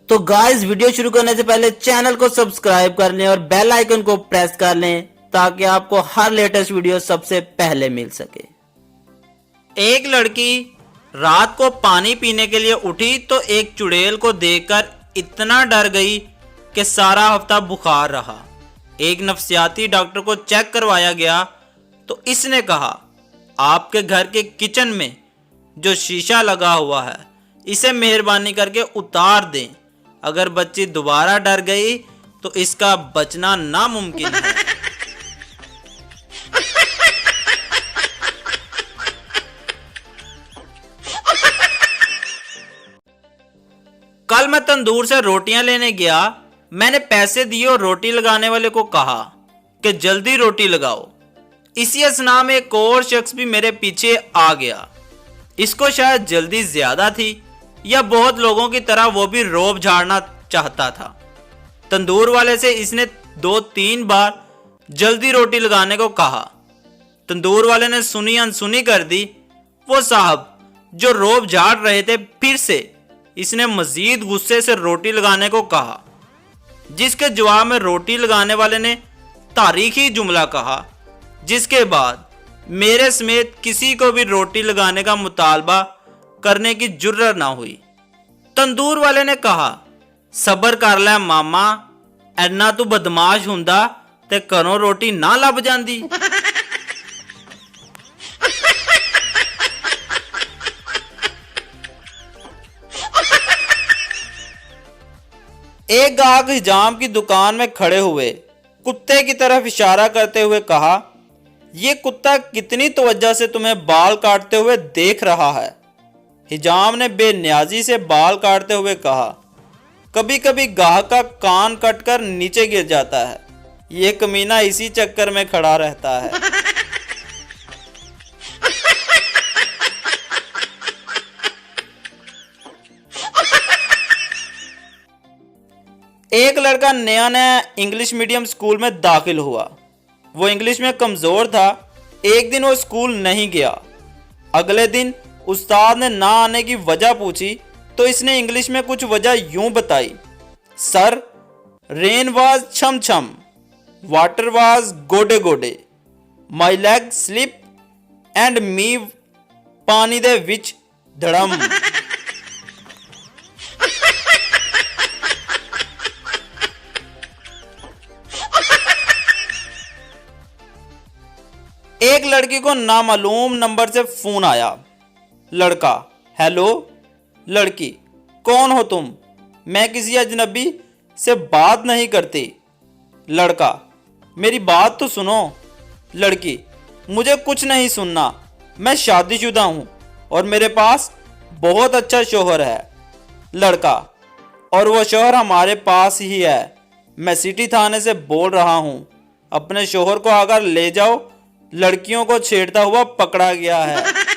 तो guys video शुरू करने से पहले चैनल को सब्सक्राइब कर लें और बेल आइकन को प्रेस कर लें ताकि आपको हर लेटेस्ट वीडियो सबसे पहले मिल सके। एक लड़की रात को पानी पीने के लिए उठी तो एक चुड़ैल को देखकर इतना डर गई कि सारा हफ्ता बुखार रहा। एक नफ्सियाती डॉक्टर को चेक करवाया गया तो इसने कहा, आपके घर के किचन में जो शीशा लगा हुआ है इसे मेहरबानी करके उतार दें। अगर बच्ची दोबारा डर गई तो इसका बचना नामुमकिन है। कल मैं तंदूर से रोटियां लेने गया। मैंने पैसे दिए और रोटी लगाने वाले को कहा कि जल्दी रोटी लगाओ। इसी असना में एक और शख्स भी मेरे पीछे आ गया। इसको शायद जल्दी ज्यादा थी या बहुत लोगों की तरह वो भी रोब झाड़ना चाहता था। तंदूर वाले से इसने 2-3 बार जल्दी रोटी लगाने को कहा। तंदूर वाले ने सुनी अनसुनी कर दी। वो साहब जो रोब झाड़ रहे थे फिर से इसने मजीद गुस्से से रोटी लगाने को कहा, जिसके जवाब में रोटी लगाने वाले ने तारीखी जुमला कहा, जिसके बाद मेरे समेत किसी को भी रोटी लगाने का मुतालबा करने की जुर्रत ना हुई। तंदूर वाले ने कहा, सबर कर ले मामा, ऐना तू बदमाश हुंदा ते घरों रोटी ना लभ जांदी। एक गाहक हिजाम की दुकान में खड़े हुए कुत्ते की तरफ इशारा करते हुए कहा, ये कुत्ता कितनी तवज्जो से तुम्हें बाल काटते हुए देख रहा है। हिजाम ने बेनियाजी से बाल काटते हुए कहा, कभी कभी गाहक का कान कटकर नीचे गिर जाता है, ये कमीना इसी चक्कर में खड़ा रहता है। एक लड़का नया नया इंग्लिश मीडियम स्कूल में दाखिल हुआ। वो इंग्लिश में कमजोर था। एक दिन वो स्कूल नहीं गया। अगले दिन उस्ताद ने ना आने की वजह पूछी तो इसने इंग्लिश में कुछ वजह यूं बताई, सर रेन वाज छम छम, वाटर वाज गोडे गोडे, my leg slip and me पानी दे विच धड़म। एक लड़की को नामालूम नंबर से फोन आया। लड़का, हेलो। लड़की, कौन हो तुम? मैं किसी अजनबी से बात नहीं करती। लड़का, मेरी बात तो सुनो। लड़की, मुझे कुछ नहीं सुनना, मैं शादीशुदा हूं और मेरे पास बहुत अच्छा शौहर है। लड़का, और वो शौहर हमारे पास ही है। मैं सिटी थाने से बोल रहा हूं। अपने शौहर को अगर ले जाओ, लड़कियों को छेड़ता हुआ पकड़ा गया है।